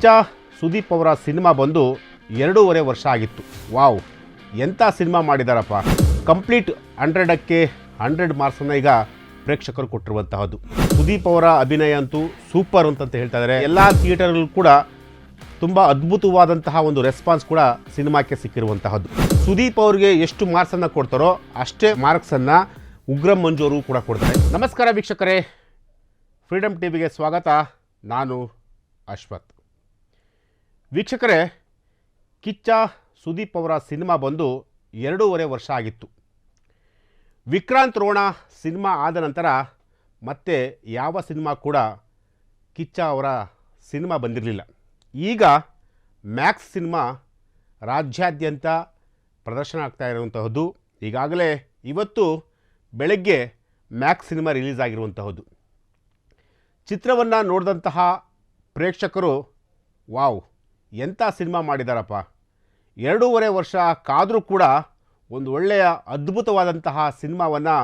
ಕಿಚ್ಚ ಸುದೀಪ್ ಅವರ ಸಿನಿಮಾ ಬಂದು 2.5 ವರ್ಷ ಆಗಿತ್ತು. ವಾವ್, ಎಂಥ ಸಿನಿಮಾ ಮಾಡಿದಾರಪ್ಪ. ಕಂಪ್ಲೀಟ್ 100ಕ್ಕೆ 100 ಮಾರ್ಕ್ಸನ್ನು ಈಗ ಪ್ರೇಕ್ಷಕರು ಕೊಟ್ಟಿರುವಂತಹದ್ದು. ಸುದೀಪ್ ಅವರ ಅಭಿನಯ ಅಂತೂ ಸೂಪರ್ ಅಂತ ಹೇಳ್ತಾ ಇದ್ದಾರೆ. ಎಲ್ಲ ಥಿಯೇಟರ್ಗಳು ಕೂಡ ತುಂಬ ಅದ್ಭುತವಾದಂತಹ ಒಂದು ರೆಸ್ಪಾನ್ಸ್ ಕೂಡ ಸಿನಿಮಾಕ್ಕೆ ಸಿಕ್ಕಿರುವಂತಹದ್ದು. ಸುದೀಪ್ ಅವರಿಗೆ ಎಷ್ಟು ಮಾರ್ಕ್ಸನ್ನು ಕೊಡ್ತಾರೋ ಅಷ್ಟೇ ಮಾರ್ಕ್ಸನ್ನು ಉಗ್ರಂ ಮಂಜು ಅವರು ಕೂಡ ಕೊಡ್ತಾರೆ. ನಮಸ್ಕಾರ ವೀಕ್ಷಕರೇ, ಫ್ರೀಡಮ್ ಟಿವಿಗೆ ಸ್ವಾಗತ. ನಾನು ಅಶ್ವಥ್. ವೀಕ್ಷಕರೇ, ಕಿಚ್ಚ ಸುದೀಪ್ ಅವರ ಸಿನಿಮಾ ಬಂದು 2.5 ವರ್ಷ ಆಗಿತ್ತು. ವಿಕ್ರಾಂತ್ ರೋಣ ಸಿನಿಮಾ ಆದ ನಂತರ ಮತ್ತೆ ಯಾವ ಸಿನಿಮಾ ಕೂಡ ಕಿಚ್ಚ ಅವರ ಸಿನಿಮಾ ಬಂದಿರಲಿಲ್ಲ. ಈಗ ಮ್ಯಾಕ್ಸ್ ಸಿನಿಮಾ ರಾಜ್ಯಾದ್ಯಂತ ಪ್ರದರ್ಶನ ಆಗ್ತಾ ಇರುವಂತಹದ್ದು. ಈಗಾಗಲೇ ಇವತ್ತು ಬೆಳಗ್ಗೆ ಮ್ಯಾಕ್ಸ್ ಸಿನಿಮಾ ರಿಲೀಸ್ ಆಗಿರುವಂತಹದ್ದು. ಚಿತ್ರವನ್ನು ನೋಡಿದಂತಹ ಪ್ರೇಕ್ಷಕರು ವಾವ್, ಎಂಥ ಸಿನಿಮಾ ಮಾಡಿದಾರಪ್ಪ. 2.5 ವರ್ಷ ಕಾದರೂ ಕೂಡ ಒಂದು ಒಳ್ಳೆಯ ಅದ್ಭುತವಾದಂತಹ ಸಿನಿಮಾವನ್ನು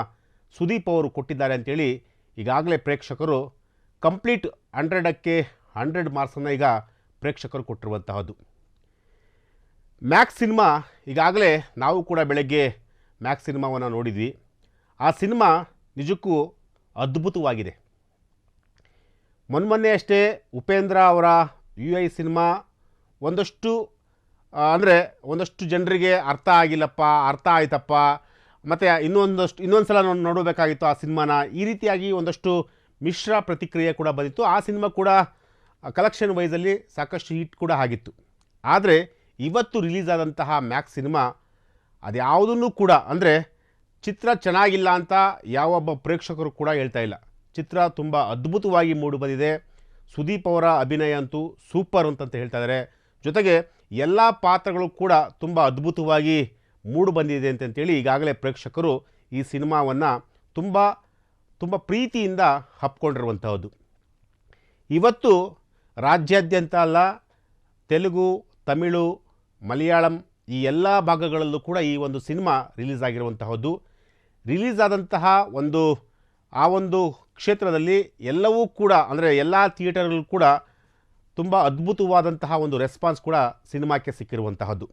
ಸುದೀಪ್ ಅವರು ಕೊಟ್ಟಿದ್ದಾರೆ ಅಂಥೇಳಿ ಈಗಾಗಲೇ ಪ್ರೇಕ್ಷಕರು ಕಂಪ್ಲೀಟ್ 100ಕ್ಕೆ 100 ಮಾರ್ಕ್ಸನ್ನು ಈಗ ಪ್ರೇಕ್ಷಕರು ಕೊಟ್ಟಿರುವಂತಹದ್ದು. ಮ್ಯಾಕ್ಸ್ ಸಿನಿಮಾ ಈಗಾಗಲೇ ನಾವು ಕೂಡ ಬೆಳಗ್ಗೆ ಮ್ಯಾಕ್ಸ್ ಸಿನಿಮಾವನ್ನು ನೋಡಿದ್ವಿ. ಆ ಸಿನಿಮಾ ನಿಜಕ್ಕೂ ಅದ್ಭುತವಾಗಿದೆ. ಮೊನ್ನೆ ಅಷ್ಟೇ ಉಪೇಂದ್ರ ಅವರ UI ಸಿನಿಮಾ ಒಂದಷ್ಟು ಜನರಿಗೆ ಅರ್ಥ ಆಗಿಲ್ಲಪ್ಪ, ಅರ್ಥ ಆಯ್ತಪ್ಪ, ಮತ್ತು ಇನ್ನೊಂದು ಸಲ ನೋಡಬೇಕಾಗಿತ್ತು ಆ ಸಿನಿಮಾನ. ಈ ರೀತಿಯಾಗಿ ಒಂದಷ್ಟು ಮಿಶ್ರ ಪ್ರತಿಕ್ರಿಯೆ ಕೂಡ ಬಂದಿತ್ತು. ಆ ಸಿನಿಮಾ ಕೂಡ ಕಲೆಕ್ಷನ್ ವೈಸಲ್ಲಿ ಸಾಕಷ್ಟು ಹಿಟ್ ಕೂಡ ಆಗಿತ್ತು. ಆದರೆ ಇವತ್ತು ರಿಲೀಸ್ ಆದಂತಹ ಮ್ಯಾಕ್ಸ್ ಸಿನಿಮಾ ಅದ್ಯಾವುದನ್ನು ಕೂಡ ಚಿತ್ರ ಚೆನ್ನಾಗಿಲ್ಲ ಅಂತ ಯಾವೊಬ್ಬ ಪ್ರೇಕ್ಷಕರು ಕೂಡ ಹೇಳ್ತಾ ಇಲ್ಲ. ಚಿತ್ರ ತುಂಬ ಅದ್ಭುತವಾಗಿ ಮೂಡಿ ಬಂದಿದೆ. ಸುದೀಪ್ ಅವರ ಅಭಿನಯ ಅಂತೂ ಸೂಪರ್ ಅಂತ ಹೇಳ್ತಾ ಇದ್ದಾರೆ. ಜೊತೆಗೆ ಎಲ್ಲ ಪಾತ್ರಗಳು ಕೂಡ ತುಂಬ ಅದ್ಭುತವಾಗಿ ಮೂಡಿ ಬಂದಿದೆ ಅಂತೇಳಿ ಈಗಾಗಲೇ ಪ್ರೇಕ್ಷಕರು ಈ ಸಿನಿಮಾವನ್ನು ತುಂಬ ಪ್ರೀತಿಯಿಂದ ಹಪ್ಕೊಂಡಿರುವಂತಹದ್ದು. ಇವತ್ತು ರಾಜ್ಯಾದ್ಯಂತ ಅಲ್ಲ, ತೆಲುಗು, ತಮಿಳು, ಮಲಯಾಳಂ ಈ ಎಲ್ಲ ಭಾಗಗಳಲ್ಲೂ ಕೂಡ ಈ ಒಂದು ಸಿನಿಮಾ ರಿಲೀಸ್ ಆಗಿರುವಂತಹದ್ದು. ರಿಲೀಸ್ ಆದಂತಹ ಆ ಒಂದು ಕ್ಷೇತ್ರದಲ್ಲಿ ಎಲ್ಲವೂ ಕೂಡ ಎಲ್ಲ ಥಿಯೇಟರ್ಗಳು ಕೂಡ ತುಂಬ ಅದ್ಭುತವಾದಂತಹ ಒಂದು ರೆಸ್ಪಾನ್ಸ್ ಕೂಡ ಸಿನಿಮಾಕ್ಕೆ ಸಿಕ್ಕಿರುವಂತಹದ್ದು.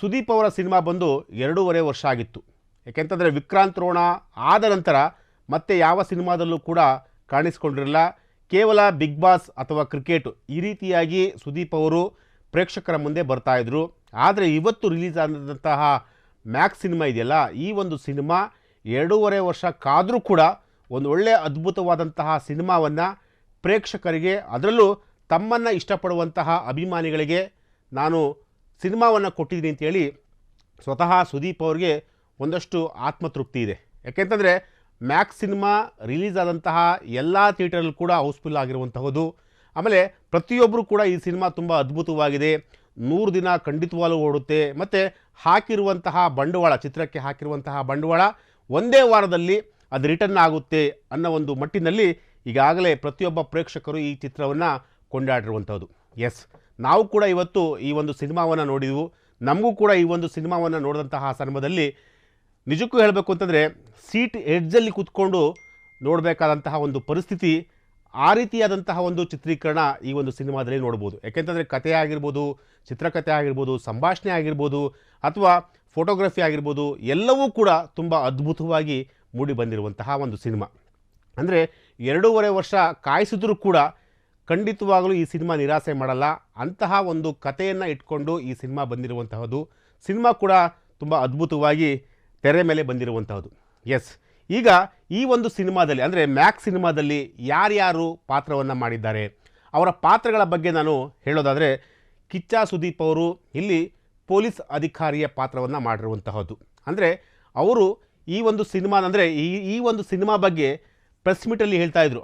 ಸುದೀಪ್ ಅವರ ಸಿನಿಮಾ ಬಂದು 2.5 ವರ್ಷ ಆಗಿತ್ತು. ಯಾಕೆಂತಂದರೆ ವಿಕ್ರಾಂತ್ ರೋಣ ಆದ ನಂತರ ಮತ್ತೆ ಯಾವ ಸಿನಿಮಾದಲ್ಲೂ ಕೂಡ ಕಾಣಿಸ್ಕೊಂಡಿರಲಿಲ್ಲ. ಕೇವಲ ಬಿಗ್ ಬಾಸ್ ಅಥವಾ ಕ್ರಿಕೆಟ್ ಈ ರೀತಿಯಾಗಿ ಸುದೀಪ್ ಅವರು ಪ್ರೇಕ್ಷಕರ ಮುಂದೆ ಬರ್ತಾಯಿದ್ರು. ಆದರೆ ಇವತ್ತು ರಿಲೀಸ್ ಆದಂತಹ ಮ್ಯಾಕ್ಸ್ ಸಿನಿಮಾ ಇದೆಯಲ್ಲ, ಈ ಒಂದು ಸಿನಿಮಾ 2.5 ವರ್ಷ ಕಾದರೂ ಕೂಡ ಒಂದು ಒಳ್ಳೆಯ ಅದ್ಭುತವಾದಂತಹ ಸಿನಿಮಾವನ್ನು ಪ್ರೇಕ್ಷಕರಿಗೆ, ಅದರಲ್ಲೂ ತಮ್ಮನ್ನು ಇಷ್ಟಪಡುವಂತಹ ಅಭಿಮಾನಿಗಳಿಗೆ ನಾನು ಸಿನಿಮಾವನ್ನು ಕೊಟ್ಟಿದ್ದೀನಿ ಅಂತೇಳಿ ಸ್ವತಃ ಸುದೀಪ್ ಅವರಿಗೆ ಒಂದಷ್ಟು ಆತ್ಮತೃಪ್ತಿ ಇದೆ. ಯಾಕೆಂತಂದರೆ ಮ್ಯಾಕ್ಸ್ ಸಿನಿಮಾ ರಿಲೀಸ್ ಆದಂತಹ ಎಲ್ಲ ಥಿಯೇಟರ್ಗಳು ಕೂಡ ಹೌಸ್ಫುಲ್ ಆಗಿರುವಂತಹದ್ದು. ಆಮೇಲೆ ಪ್ರತಿಯೊಬ್ಬರು ಕೂಡ ಈ ಸಿನಿಮಾ ತುಂಬ ಅದ್ಭುತವಾಗಿದೆ, 100 ದಿನ ಖಂಡಿತವಾಗಲೂ ಓಡುತ್ತೆ, ಮತ್ತು ಹಾಕಿರುವಂತಹ ಬಂಡವಾಳ, ಚಿತ್ರಕ್ಕೆ ಹಾಕಿರುವಂತಹ ಬಂಡವಾಳ ಒಂದೇ ವಾರದಲ್ಲಿ ಅದು ರಿಟರ್ನ್ ಆಗುತ್ತೆ ಅನ್ನೋ ಒಂದು ಮಟ್ಟಿನಲ್ಲಿ ಈಗಾಗಲೇ ಪ್ರತಿಯೊಬ್ಬ ಪ್ರೇಕ್ಷಕರು ಈ ಚಿತ್ರವನ್ನು ಕೊಂಡಾಡಿರುವಂಥದ್ದು. ಎಸ್, ನಾವು ಕೂಡ ಇವತ್ತು ಈ ಒಂದು ಸಿನಿಮಾವನ್ನು ನೋಡಿದೆವು. ನಮಗೂ ಕೂಡ ಈ ಒಂದು ಸಿನಿಮಾವನ್ನು ನೋಡಿದಂತಹ ಸಂದರ್ಭದಲ್ಲಿ ನಿಜಕ್ಕೂ ಹೇಳಬೇಕು ಅಂತಂದರೆ ಸೀಟ್ ಎಡ್ಜಲ್ಲಿ ಕೂತ್ಕೊಂಡು ನೋಡಬೇಕಾದಂತಹ ಒಂದು ಪರಿಸ್ಥಿತಿ, ಆ ರೀತಿಯಾದಂತಹ ಒಂದು ಚಿತ್ರೀಕರಣ ಈ ಒಂದು ಸಿನಿಮಾದಲ್ಲಿ ನೋಡ್ಬೋದು. ಯಾಕೆಂತಂದರೆ ಕಥೆ ಆಗಿರ್ಬೋದು, ಚಿತ್ರಕಥೆ ಆಗಿರ್ಬೋದು, ಸಂಭಾಷಣೆ ಆಗಿರ್ಬೋದು, ಅಥವಾ ಫೋಟೋಗ್ರಫಿ ಆಗಿರ್ಬೋದು, ಎಲ್ಲವೂ ಕೂಡ ತುಂಬ ಅದ್ಭುತವಾಗಿ ಮೂಡಿ ಬಂದಿರುವಂತಹ ಒಂದು ಸಿನಿಮಾ. 2.5 ವರ್ಷ ಕಾಯಿಸಿದ್ರೂ ಕೂಡ ಖಂಡಿತವಾಗಲೂ ಈ ಸಿನಿಮಾ ನಿರಾಸೆ ಮಾಡಲ್ಲ. ಅಂತಹ ಒಂದು ಕಥೆಯನ್ನು ಇಟ್ಕೊಂಡು ಈ ಸಿನಿಮಾ ಬಂದಿರುವಂತಹದ್ದು. ಸಿನಿಮಾ ಕೂಡ ತುಂಬ ಅದ್ಭುತವಾಗಿ ತೆರೆ ಮೇಲೆ ಬಂದಿರುವಂತಹದ್ದು. ಎಸ್, ಈಗ ಈ ಒಂದು ಸಿನಿಮಾದಲ್ಲಿ ಮ್ಯಾಕ್ಸ್ ಸಿನಿಮಾದಲ್ಲಿ ಯಾರ್ಯಾರು ಪಾತ್ರವನ್ನು ಮಾಡಿದ್ದಾರೆ, ಅವರ ಪಾತ್ರಗಳ ಬಗ್ಗೆ ನಾನು ಹೇಳೋದಾದರೆ, ಕಿಚ್ಚ ಸುದೀಪ್ ಅವರು ಇಲ್ಲಿ ಪೊಲೀಸ್ ಅಧಿಕಾರಿಯ ಪಾತ್ರವನ್ನು ಮಾಡಿರುವಂತಹದ್ದು. ಅವರು ಈ ಒಂದು ಸಿನಿಮಾ ಈ ಒಂದು ಸಿನಿಮಾ ಬಗ್ಗೆ ಪ್ರೆಸ್ ಮೀಟಲ್ಲಿ ಹೇಳ್ತಾ ಇದ್ರು.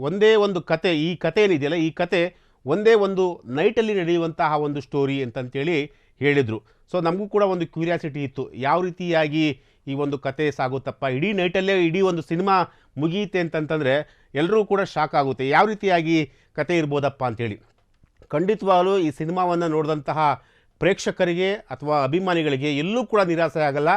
ಒಂದೇ ಒಂದು ಕತೆ, ಈ ಕತೆ ಏನಿದೆಯಲ್ಲ, ಈ ಕತೆ ಒಂದೇ ಒಂದು ನೈಟಲ್ಲಿ ನಡೆಯುವಂತಹ ಒಂದು ಸ್ಟೋರಿ ಅಂತೇಳಿ ಹೇಳಿದರು. ಸೊ ನಮಗೂ ಕೂಡ ಒಂದು ಕ್ಯೂರಿಯಾಸಿಟಿ ಇತ್ತು, ಯಾವ ರೀತಿಯಾಗಿ ಈ ಒಂದು ಕತೆ ಸಾಗುತ್ತಪ್ಪ, ಇಡೀ ನೈಟಲ್ಲೇ ಇಡೀ ಒಂದು ಸಿನಿಮಾ ಮುಗಿಯುತ್ತೆ ಅಂತಂತಂದರೆ ಎಲ್ಲರೂ ಕೂಡ ಶಾಕ್ ಆಗುತ್ತೆ, ಯಾವ ರೀತಿಯಾಗಿ ಕತೆ ಇರ್ಬೋದಪ್ಪ ಅಂಥೇಳಿ. ಖಂಡಿತವಾಗಲೂ ಈ ಸಿನಿಮಾವನ್ನು ನೋಡಿದಂತಹ ಪ್ರೇಕ್ಷಕರಿಗೆ ಅಥವಾ ಅಭಿಮಾನಿಗಳಿಗೆ ಎಲ್ಲೂ ಕೂಡ ನಿರಾಸೆ ಆಗಲ್ಲ.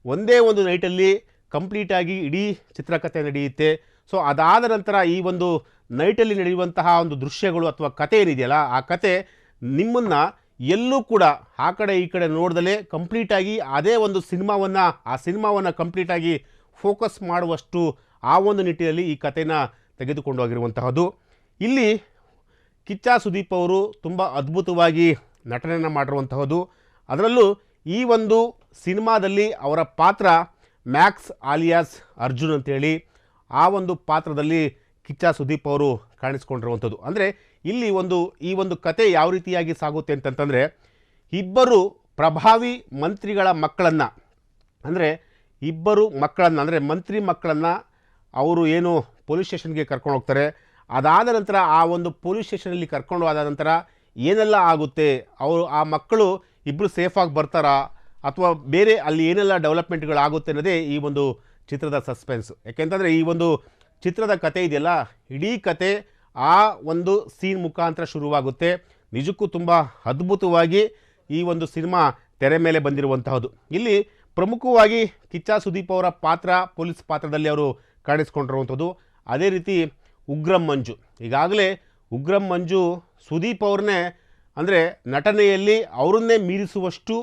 ಒಂದೇ ಒಂದು ನೈಟಲ್ಲಿ ಕಂಪ್ಲೀಟಾಗಿ ಇಡೀ ಚಿತ್ರಕಥೆ ನಡೆಯುತ್ತೆ. ಸೊ ಅದಾದ ನಂತರ ಈ ಒಂದು ನೈಟಲ್ಲಿ ನಡೆಯುವಂತಹ ಒಂದು ದೃಶ್ಯಗಳು ಅಥವಾ ಕತೆ ಏನಿದೆಯಲ್ಲ, ಆ ಕತೆ ನಿಮ್ಮನ್ನು ಎಲ್ಲೂ ಕೂಡ ಆ ಕಡೆ ಈ ಕಡೆ ನೋಡ್ದಲೇ ಕಂಪ್ಲೀಟಾಗಿ ಅದೇ ಒಂದು ಸಿನಿಮಾವನ್ನು ಕಂಪ್ಲೀಟಾಗಿ ಫೋಕಸ್ ಮಾಡುವಷ್ಟು ಆ ಒಂದು ನಿಟ್ಟಿನಲ್ಲಿ ಈ ಕಥೆನ ತೆಗೆದುಕೊಂಡು ಹೋಗಿರುವಂತಹದ್ದು. ಇಲ್ಲಿ ಕಿಚ್ಚ ಸುದೀಪ್ ಅವರು ತುಂಬ ಅದ್ಭುತವಾಗಿ ನಟನೆಯನ್ನು ಮಾಡಿರುವಂತಹದ್ದು. ಅದರಲ್ಲೂ ಈ ಒಂದು ಸಿನಿಮಾದಲ್ಲಿ ಅವರ ಪಾತ್ರ ಮ್ಯಾಕ್ಸ್ ಆಲಿಯಾಸ್ ಅರ್ಜುನ್ ಅಂತೇಳಿ, ಆ ಒಂದು ಪಾತ್ರದಲ್ಲಿ ಕಿಚ್ಚ ಸುದೀಪ್ ಅವರು ಕಾಣಿಸ್ಕೊಂಡಿರುವಂಥದ್ದು. ಅಂದರೆ ಇಲ್ಲಿ ಈ ಒಂದು ಕತೆ ಯಾವ ರೀತಿಯಾಗಿ ಸಾಗುತ್ತೆ ಅಂತಂತಂದರೆ, ಇಬ್ಬರು ಪ್ರಭಾವಿ ಮಂತ್ರಿಗಳ ಮಕ್ಕಳನ್ನು, ಅಂದರೆ ಮಂತ್ರಿ ಮಕ್ಕಳನ್ನು ಅವರು ಏನು ಪೊಲೀಸ್ ಸ್ಟೇಷನ್ಗೆ ಕರ್ಕೊಂಡು ಹೋಗ್ತಾರೆ. ಅದಾದ ನಂತರ ಆ ಒಂದು ಪೊಲೀಸ್ ಸ್ಟೇಷನಲ್ಲಿ ಕರ್ಕೊಂಡು ಹೋದ ನಂತರ ಏನೆಲ್ಲ ಆಗುತ್ತೆ, ಆ ಮಕ್ಕಳು ಇಬ್ಬರು ಸೇಫಾಗಿ ಬರ್ತಾರಾ ಅಥವಾ ಬೇರೆ ಅಲ್ಲಿ ಏನೆಲ್ಲ ಡೆವಲಪ್ಮೆಂಟ್ಗಳಾಗುತ್ತೆ ಅನ್ನೋದೇ ಈ ಒಂದು ಚಿತ್ರದ ಸಸ್ಪೆನ್ಸ್. ಯಾಕೆಂತಂದರೆ ಈ ಒಂದು ಚಿತ್ರದ ಕತೆ ಇದೆಯಲ್ಲ, ಇಡೀ ಕತೆ ಆ ಒಂದು ಸೀನ್ ಮುಖಾಂತರ ಶುರುವಾಗುತ್ತೆ. ನಿಜಕ್ಕೂ ತುಂಬ ಅದ್ಭುತವಾಗಿ ಈ ಒಂದು ಸಿನಿಮಾ ತೆರೆ ಮೇಲೆ ಬಂದಿರುವಂತಹದ್ದು. ಇಲ್ಲಿ ಪ್ರಮುಖವಾಗಿ ಕಿಚ್ಚ ಸುದೀಪ್ ಅವರ ಪಾತ್ರ ಪೊಲೀಸ್ ಪಾತ್ರದಲ್ಲಿ ಅವರು ಕಾಣಿಸ್ಕೊಂಡಿರುವಂಥದ್ದು. ಅದೇ ರೀತಿ ಉಗ್ರಂ ಮಂಜು, ಈಗಾಗಲೇ ಉಗ್ರಂ ಮಂಜು ಸುದೀಪ್ ಅವ್ರನ್ನೇ ಅಂದರೆ ನಟನೆಯಲ್ಲಿ ಅವರನ್ನೇ ಮೀರಿಸುವಷ್ಟು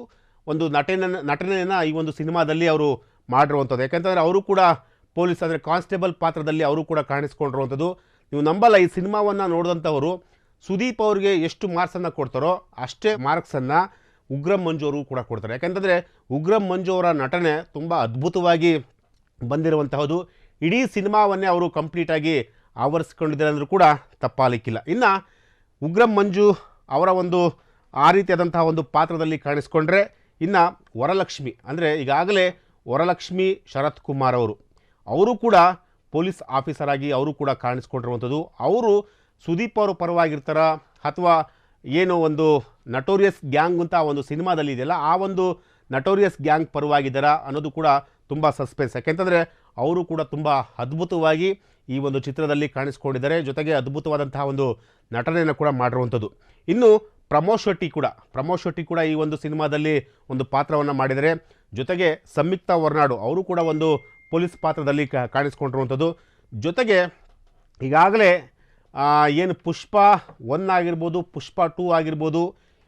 ಒಂದು ನಟನೆಯನ್ನು ಈ ಒಂದು ಸಿನಿಮಾದಲ್ಲಿ ಅವರು ಮಾಡಿರುವಂಥದ್ದು. ಯಾಕೆಂತಂದರೆ ಅವರು ಕೂಡ ಪೊಲೀಸ್ ಅಂದರೆ ಕಾನ್ಸ್ಟೇಬಲ್ ಪಾತ್ರದಲ್ಲಿ ಅವರು ಕೂಡ ಕಾಣಿಸ್ಕೊಂಡಿರುವಂಥದ್ದು. ನೀವು ನಂಬಲ್ಲ, ಈ ಸಿನಿಮಾವನ್ನು ನೋಡಿದಂಥವರು ಸುದೀಪ್ ಅವ್ರಿಗೆ ಎಷ್ಟು ಮಾರ್ಕ್ಸನ್ನು ಕೊಡ್ತಾರೋ ಅಷ್ಟೇ ಮಾರ್ಕ್ಸನ್ನು ಉಗ್ರಂ ಮಂಜು ಅವರು ಕೂಡ ಕೊಡ್ತಾರೆ. ಯಾಕೆಂತಂದರೆ ಉಗ್ರಂ ಮಂಜು ಅವರ ನಟನೆ ತುಂಬ ಅದ್ಭುತವಾಗಿ ಬಂದಿರುವಂತಹದ್ದು. ಇಡೀ ಸಿನಿಮಾವನ್ನೇ ಅವರು ಕಂಪ್ಲೀಟಾಗಿ ಆವರಿಸ್ಕೊಂಡಿದ್ದಾರೆ ಅಂದರೂ ಕೂಡ ತಪ್ಪಾಗಲಿಕ್ಕಿಲ್ಲ. ಇನ್ನು ಉಗ್ರಂ ಮಂಜು ಅವರ ಒಂದು ಆ ರೀತಿಯಾದಂತಹ ಒಂದು ಪಾತ್ರದಲ್ಲಿ ಕಾಣಿಸ್ಕೊಂಡ್ರೆ, ಇನ್ನು ವರಲಕ್ಷ್ಮಿ ಅಂದರೆ ಈಗಾಗಲೇ ವರಲಕ್ಷ್ಮಿ ಶರತ್ ಕುಮಾರ್ ಅವರು ಕೂಡ ಪೊಲೀಸ್ ಆಫೀಸರ್ ಆಗಿ ಅವರು ಕೂಡ ಕಾಣಿಸ್ಕೊಂಡಿರುವಂಥದ್ದು. ಅವರು ಸುದೀಪ್ ಅವರು ಪರವಾಗಿರ್ತಾರ ಅಥವಾ ಏನೋ ಒಂದು ನಟೋರಿಯಸ್ ಗ್ಯಾಂಗ್ ಅಂತ ಒಂದು ಸಿನಿಮಾದಲ್ಲಿ ಇದೆಯಲ್ಲ, ಆ ಒಂದು ನಟೋರಿಯಸ್ ಗ್ಯಾಂಗ್ ಪರವಾಗಿದ್ದಾರಾ ಅನ್ನೋದು ಕೂಡ ತುಂಬ ಸಸ್ಪೆನ್ಸ್. ಯಾಕೆಂತಂದರೆ ಅವರು ಕೂಡ ತುಂಬ ಅದ್ಭುತವಾಗಿ ಈ ಒಂದು ಚಿತ್ರದಲ್ಲಿ ಕಾಣಿಸ್ಕೊಂಡಿದ್ದಾರೆ. ಜೊತೆಗೆ ಅದ್ಭುತವಾದಂತಹ ಒಂದು ನಟನೆಯನ್ನು ಕೂಡ ಮಾಡಿರುವಂಥದ್ದು. ಇನ್ನು ಪ್ರಮೋದ್ ಶೆಟ್ಟಿ ಕೂಡ ಈ ಒಂದು ಸಿನಿಮಾದಲ್ಲಿ ಒಂದು ಪಾತ್ರವನ್ನು ಮಾಡಿದರೆ. ಜೊತೆಗೆ ಸಂಯುಕ್ತ ವರ್ನಾಡು ಅವರು ಕೂಡ ಒಂದು ಪೊಲೀಸ್ ಪಾತ್ರದಲ್ಲಿ ಕಾಣಿಸ್ಕೊಂಡಿರುವಂಥದ್ದು. ಜೊತೆಗೆ ಈಗಾಗಲೇ ಏನು ಪುಷ್ಪ 1 ಆಗಿರ್ಬೋದು, ಪುಷ್ಪ 2 ಆಗಿರ್ಬೋದು,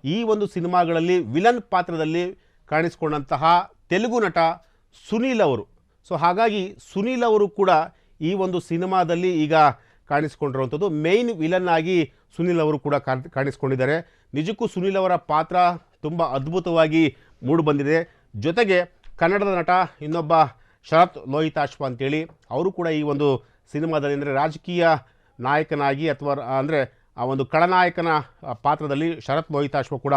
ಈ ಒಂದು ಸಿನಿಮಾಗಳಲ್ಲಿ ವಿಲನ್ ಪಾತ್ರದಲ್ಲಿ ಕಾಣಿಸ್ಕೊಂಡಂತಹ ತೆಲುಗು ನಟ ಸುನೀಲ್ ಅವರು. ಸೊ ಹಾಗಾಗಿ ಸುನೀಲ್ ಅವರು ಕೂಡ ಈ ಒಂದು ಸಿನಿಮಾದಲ್ಲಿ ಈಗ ಕಾಣಿಸ್ಕೊಂಡಿರುವಂಥದ್ದು. ಮೇಯ್ನ್ ವಿಲನ್ ಆಗಿ ಸುನೀಲ್ ಅವರು ಕೂಡ ಕಾಣಿಸ್ಕೊಂಡಿದ್ದಾರೆ. ನಿಜಕ್ಕೂ ಸುನೀಲ್ ಅವರ ಪಾತ್ರ ತುಂಬ ಅದ್ಭುತವಾಗಿ ಮೂಡಿಬಂದಿದೆ. ಜೊತೆಗೆ ಕನ್ನಡದ ನಟ ಇನ್ನೊಬ್ಬ ಶರತ್ ಲೋಹಿತಾಶ್ವ ಅಂತೇಳಿ, ಅವರು ಕೂಡ ಈ ಒಂದು ಸಿನಿಮಾದಲ್ಲಿ ಅಂದರೆ ರಾಜಕೀಯ ನಾಯಕನಾಗಿ ಅಥವಾ ಅಂದರೆ ಆ ಒಂದು ಖಳನಾಯಕನ ಪಾತ್ರದಲ್ಲಿ ಶರತ್ ಲೋಹಿತಾಶ್ವ ಕೂಡ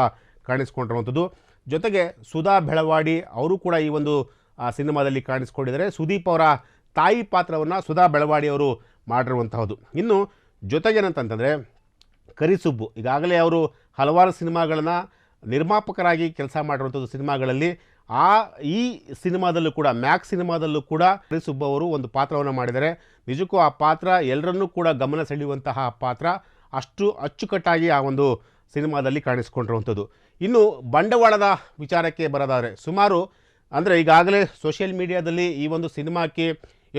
ಕಾಣಿಸ್ಕೊಂಡಿರುವಂಥದ್ದು. ಜೊತೆಗೆ ಸುಧಾ ಬೆಳವಾಡಿ ಅವರು ಕೂಡ ಈ ಒಂದು ಸಿನಿಮಾದಲ್ಲಿ ಕಾಣಿಸ್ಕೊಂಡಿದ್ದಾರೆ. ಸುದೀಪ್ ಅವರ ತಾಯಿ ಪಾತ್ರವನ್ನು ಸುಧಾ ಬೆಳವಾಡಿ ಅವರು ಮಾಡಿರುವಂತಹದ್ದು. ಇನ್ನು ಜೊತೆಗೇನಂತಂದರೆ ಕರಿಸುಬ್ಬು, ಈಗಾಗಲೇ ಅವರು ಹಲವಾರು ಸಿನಿಮಾಗಳನ್ನು ನಿರ್ಮಾಪಕರಾಗಿ ಕೆಲಸ ಮಾಡಿರುವಂಥದ್ದು. ಸಿನಿಮಾಗಳಲ್ಲಿ ಈ ಸಿನಿಮಾದಲ್ಲೂ ಕೂಡ ಮ್ಯಾಕ್ಸ್ ಸಿನಿಮಾದಲ್ಲೂ ಕೂಡ ಕರಿಸುಬ್ಬು ಅವರು ಒಂದು ಪಾತ್ರವನ್ನು ಮಾಡಿದ್ದಾರೆ. ನಿಜಕ್ಕೂ ಆ ಪಾತ್ರ ಎಲ್ಲರನ್ನೂ ಕೂಡ ಗಮನ ಸೆಳೆಯುವಂತಹ ಪಾತ್ರ, ಅಷ್ಟು ಅಚ್ಚುಕಟ್ಟಾಗಿ ಆ ಒಂದು ಸಿನಿಮಾದಲ್ಲಿ ಕಾಣಿಸ್ಕೊಂಡಿರುವಂಥದ್ದು. ಇನ್ನು ಬಂಡವಾಳದ ವಿಚಾರಕ್ಕೆ ಬರೋದಾದರೆ, ಸುಮಾರು ಅಂದರೆ ಈಗಾಗಲೇ ಸೋಷಿಯಲ್ ಮೀಡಿಯಾದಲ್ಲಿ ಈ ಒಂದು ಸಿನಿಮಾಕ್ಕೆ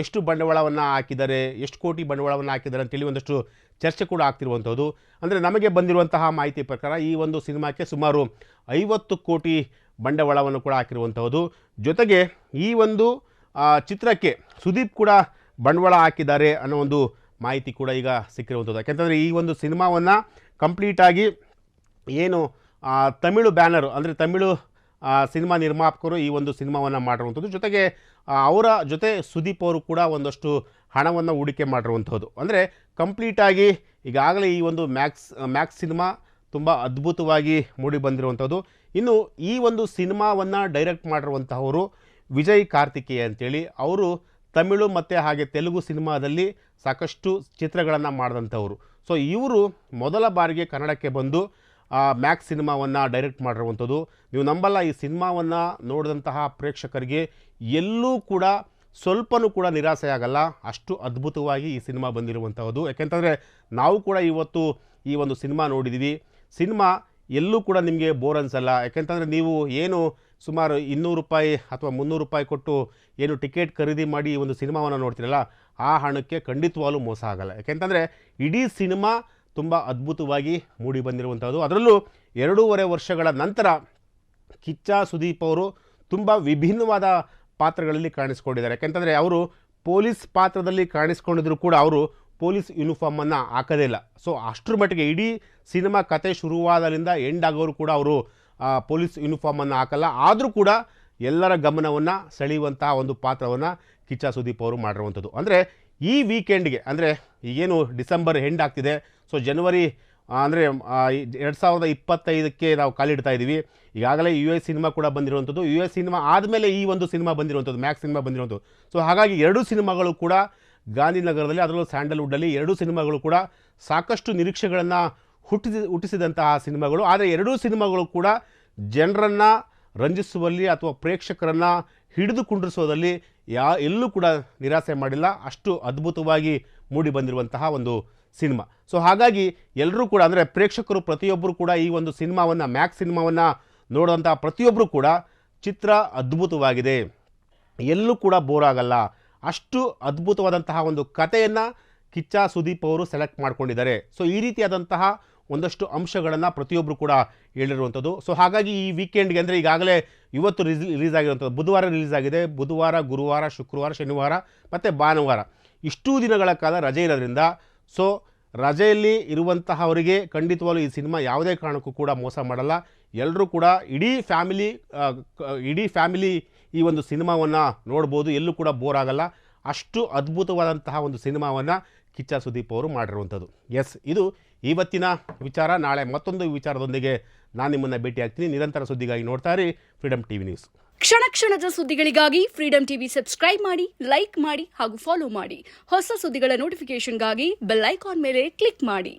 ಎಷ್ಟು ಬಂಡವಾಳವನ್ನು ಹಾಕಿದ್ದಾರೆ, ಎಷ್ಟು ಕೋಟಿ ಬಂಡವಾಳವನ್ನು ಹಾಕಿದ್ದಾರೆ ಅಂತೇಳಿ ಒಂದಷ್ಟು ಚರ್ಚೆ ಕೂಡ ಆಗ್ತಿರುವಂಥದ್ದು. ಅಂದರೆ ನಮಗೆ ಬಂದಿರುವಂತಹ ಮಾಹಿತಿ ಪ್ರಕಾರ ಈ ಒಂದು ಸಿನಿಮಾಕ್ಕೆ ಸುಮಾರು 50 ಕೋಟಿ ಬಂಡವಾಳವನ್ನು ಕೂಡ ಹಾಕಿರುವಂಥದ್ದು. ಜೊತೆಗೆ ಈ ಒಂದು ಚಿತ್ರಕ್ಕೆ ಸುದೀಪ್ ಕೂಡ ಬಂಡವಾಳ ಹಾಕಿದ್ದಾರೆ ಅನ್ನೋ ಒಂದು ಮಾಹಿತಿ ಕೂಡ ಈಗ ಸಿಕ್ಕಿರುವಂಥದ್ದು. ಯಾಕೆಂತಂದರೆ ಈ ಒಂದು ಸಿನಿಮಾವನ್ನು ಕಂಪ್ಲೀಟಾಗಿ ಏನು ತಮಿಳು ಬ್ಯಾನರು ಅಂದರೆ ತಮಿಳು ಸಿನಿಮಾ ನಿರ್ಮಾಪಕರು ಈ ಒಂದು ಸಿನಿಮಾವನ್ನು ಮಾಡಿರುವಂಥದ್ದು. ಜೊತೆಗೆ ಅವರ ಜೊತೆ ಸುದೀಪ್ ಅವರು ಕೂಡ ಒಂದಷ್ಟು ಹಣವನ್ನು ಹೂಡಿಕೆ ಮಾಡಿರುವಂಥದ್ದು. ಅಂದರೆ ಕಂಪ್ಲೀಟಾಗಿ ಈಗಾಗಲೇ ಈ ಒಂದು ಮ್ಯಾಕ್ಸ್ ಸಿನಿಮಾ ತುಂಬ ಅದ್ಭುತವಾಗಿ ಮೂಡಿ ಬಂದಿರುವಂಥದ್ದು. ಇನ್ನು ಈ ಒಂದು ಸಿನಿಮಾವನ್ನು ಡೈರೆಕ್ಟ್ ಮಾಡಿರುವಂತಹವರು ವಿಜಯ್ ಕಾರ್ತಿಕೇಯ ಅಂತೇಳಿ, ಅವರು ತಮಿಳು ಮತ್ತು ಹಾಗೆ ತೆಲುಗು ಸಿನಿಮಾದಲ್ಲಿ ಸಾಕಷ್ಟು ಚಿತ್ರಗಳನ್ನು ಮಾಡಿದಂಥವರು. ಸೊ ಇವರು ಮೊದಲ ಬಾರಿಗೆ ಕನ್ನಡಕ್ಕೆ ಬಂದು ಮ್ಯಾಕ್ಸ್ ಸಿನಿಮಾವನ್ನು ಡೈರೆಕ್ಟ್ ಮಾಡಿರುವಂಥದ್ದು. ನೀವು ನಂಬಲ್ಲ, ಈ ಸಿನಿಮಾವನ್ನು ನೋಡಿದಂತಹ ಪ್ರೇಕ್ಷಕರಿಗೆ ಎಲ್ಲೂ ಕೂಡ ಸ್ವಲ್ಪನೂ ಕೂಡ ನಿರಾಸೆ ಆಗಲ್ಲ, ಅಷ್ಟು ಅದ್ಭುತವಾಗಿ ಈ ಸಿನಿಮಾ ಬಂದಿರುವಂತಹದ್ದು. ಯಾಕೆಂತಂದರೆ ನಾವು ಕೂಡ ಇವತ್ತು ಈ ಒಂದು ಸಿನಿಮಾ ನೋಡಿದ್ದೀವಿ. ಸಿನಿಮಾ ಎಲ್ಲೂ ಕೂಡ ನಿಮಗೆ ಬೋರ್ ಅನಿಸಲ್ಲ. ಯಾಕೆಂತಂದರೆ ನೀವು ಏನು ಸುಮಾರು 200 ರೂಪಾಯಿ ಅಥವಾ 300 ರೂಪಾಯಿ ಕೊಟ್ಟು ಏನು ಟಿಕೆಟ್ ಖರೀದಿ ಮಾಡಿ ಈ ಒಂದು ಸಿನಿಮಾವನ್ನು ನೋಡ್ತೀರಲ್ಲ, ಆ ಹಣಕ್ಕೆ ಖಂಡಿತವಾಗ್ಲೂ ಮೋಸ ಆಗಲ್ಲ. ಯಾಕೆಂತಂದರೆ ಇಡೀ ಸಿನಿಮಾ ತುಂಬ ಅದ್ಭುತವಾಗಿ ಮೂಡಿ ಬಂದಿರುವಂಥದ್ದು. ಅದರಲ್ಲೂ 2.5 ವರ್ಷಗಳ ನಂತರ ಕಿಚ್ಚ ಸುದೀಪ್ ಅವರು ತುಂಬ ವಿಭಿನ್ನವಾದ ಪಾತ್ರಗಳಲ್ಲಿ ಕಾಣಿಸ್ಕೊಂಡಿದ್ದಾರೆ. ಯಾಕೆಂತಂದರೆ ಅವರು ಪೊಲೀಸ್ ಪಾತ್ರದಲ್ಲಿ ಕಾಣಿಸ್ಕೊಂಡಿದ್ರು ಕೂಡ ಅವರು ಪೊಲೀಸ್ ಯೂನಿಫಾರ್ಮನ್ನು ಹಾಕೋದೇ ಇಲ್ಲ. ಸೊ ಅಷ್ಟರ ಮಟ್ಟಿಗೆ ಇಡೀ ಸಿನಿಮಾ ಕತೆ ಶುರುವಾದಲ್ಲಿಂದ ಎಂಡ್ ಆಗೋರು ಕೂಡ ಅವರು ಪೊಲೀಸ್ ಯೂನಿಫಾರ್ಮನ್ನು ಹಾಕಲ್ಲ. ಆದರೂ ಕೂಡ ಎಲ್ಲರ ಗಮನವನ್ನು ಸೆಳೆಯುವಂತಹ ಒಂದು ಪಾತ್ರವನ್ನು ಕಿಚ್ಚ ಸುದೀಪ್ ಅವರು ಮಾಡಿರುವಂಥದ್ದು. ಅಂದರೆ ಈ ವೀಕೆಂಡ್ಗೆ, ಅಂದರೆ ಈಗೇನು ಡಿಸೆಂಬರ್ ಎಂಡ್ ಆಗ್ತಿದೆ, ಸೊ ಜನವರಿ ಅಂದರೆ 2025ಕ್ಕೆ ನಾವು ಕಾಲಿಡ್ತಾ ಇದ್ದೀವಿ. ಈಗಾಗಲೇ US ಸಿನಿಮಾ ಕೂಡ ಬಂದಿರುವಂಥದ್ದು. US ಸಿನಿಮಾ ಆದಮೇಲೆ ಈ ಒಂದು ಸಿನಿಮಾ ಬಂದಿರುವಂಥದ್ದು, ಮ್ಯಾಕ್ಸ್ ಸಿನಿಮಾ ಬಂದಿರುವಂಥದ್ದು. ಸೊ ಹಾಗಾಗಿ 2 ಸಿನಿಮಾಗಳು ಕೂಡ ಗಾಂಧಿನಗರದಲ್ಲಿ, ಅದರಲ್ಲೂ ಸ್ಯಾಂಡಲ್ವುಡ್ಡಲ್ಲಿ 2 ಸಿನಿಮಾಗಳು ಕೂಡ ಸಾಕಷ್ಟು ನಿರೀಕ್ಷೆಗಳನ್ನು ಹುಟ್ಟಿಸಿದಂತಹ ಸಿನಿಮಾಗಳು. ಆದರೆ 2 ಸಿನಿಮಾಗಳು ಕೂಡ ಜನರನ್ನು ರಂಜಿಸುವಲ್ಲಿ ಅಥವಾ ಪ್ರೇಕ್ಷಕರನ್ನು ಹಿಡಿದು ಕುಂಡ್ರಿಸೋದಲ್ಲಿ ಎಲ್ಲೂ ಕೂಡ ನಿರಾಸೆ ಮಾಡಿಲ್ಲ. ಅಷ್ಟು ಅದ್ಭುತವಾಗಿ ಮೂಡಿ ಬಂದಿರುವಂತಹ ಒಂದು ಸಿನಿಮಾ. ಸೊ ಹಾಗಾಗಿ ಎಲ್ಲರೂ ಕೂಡ, ಅಂದರೆ ಪ್ರೇಕ್ಷಕರು ಪ್ರತಿಯೊಬ್ಬರು ಕೂಡ ಈ ಒಂದು ಸಿನಿಮಾವನ್ನು, ಮ್ಯಾಕ್ಸ್ ಸಿನಿಮಾವನ್ನು ನೋಡುವಂಥ ಪ್ರತಿಯೊಬ್ಬರು ಕೂಡ ಚಿತ್ರ ಅದ್ಭುತವಾಗಿದೆ, ಎಲ್ಲೂ ಕೂಡ ಬೋರ್ ಆಗಲ್ಲ, ಅಷ್ಟು ಅದ್ಭುತವಾದಂತಹ ಒಂದು ಕಥೆಯನ್ನು ಕಿಚ್ಚ ಸುದೀಪ್ ಅವರು ಸೆಲೆಕ್ಟ್ ಮಾಡ್ಕೊಂಡಿದ್ದಾರೆ. ಸೊ ಈ ರೀತಿಯಾದಂತಹ ಒಂದಷ್ಟು ಅಂಶಗಳನ್ನು ಪ್ರತಿಯೊಬ್ಬರು ಕೂಡ ಹೇಳಿರುವಂಥದ್ದು. ಸೊ ಹಾಗಾಗಿ ಈ ವೀಕೆಂಡ್ಗೆ, ಅಂದರೆ ಈಗಾಗಲೇ ಇವತ್ತು ರಿಲೀಸ್ ಆಗಿರುವಂಥದ್ದು, ಬುಧವಾರ ರಿಲೀಸ್ ಆಗಿದೆ. ಬುಧವಾರ, ಗುರುವಾರ, ಶುಕ್ರವಾರ, ಶನಿವಾರ ಮತ್ತು ಭಾನುವಾರ ಇಷ್ಟೂ ದಿನಗಳ ಕಾಲ ರಜೆ ಇರೋದ್ರಿಂದ, ಸೊ ರಜೆಯಲ್ಲಿ ಇರುವಂತಹವರಿಗೆ ಖಂಡಿತವಾಗ್ಲೂ ಈ ಸಿನಿಮಾ ಯಾವುದೇ ಕಾರಣಕ್ಕೂ ಕೂಡ ಮೋಸ ಮಾಡಲ್ಲ. ಎಲ್ಲರೂ ಕೂಡ ಇಡೀ ಫ್ಯಾಮಿಲಿ ಈ ಒಂದು ಸಿನಿಮಾವನ್ನು ನೋಡ್ಬೋದು, ಎಲ್ಲೂ ಕೂಡ ಬೋರ್ ಆಗಲ್ಲ. ಅಷ್ಟು ಅದ್ಭುತವಾದಂತಹ ಒಂದು ಸಿನಿಮಾವನ್ನು ಕಿಚ್ಚ ಸುದೀಪ್ ಅವರು ಮಾಡಿರುವಂಥದ್ದು. ಎಸ್, ಇದು ಇವತ್ತಿನ ವಿಚಾರ. ನಾಳೆ ಮತ್ತೊಂದು ವಿಚಾರದೊಂದಿಗೆ ನಾನು ನಿಮ್ಮನ್ನು ಭೇಟಿ ಆಗ್ತೀನಿ. ನಿರಂತರ ಸುದ್ದಿಗಾಗಿ ನೋಡ್ತಾ ಇರಿ ಫ್ರೀಡಮ್ ಟಿವಿ ನ್ಯೂಸ್. ಕ್ಷಣ ಕ್ಷಣದ ಸುದ್ದಿಗಳಿಗಾಗಿ ಫ್ರೀಡಮ್ ಟಿವಿ ಸಬ್ಸ್ಕ್ರೈಬ್ ಮಾಡಿ, ಲೈಕ್ ಮಾಡಿ ಹಾಗೂ ಫಾಲೋ ಮಾಡಿ. ಹೊಸ ಸುದ್ದಿಗಳ ನೋಟಿಫಿಕೇಶನ್ಗಾಗಿ ಬೆಲ್ ಐಕಾನ್ ಮೇಲೆ ಕ್ಲಿಕ್ ಮಾಡಿ.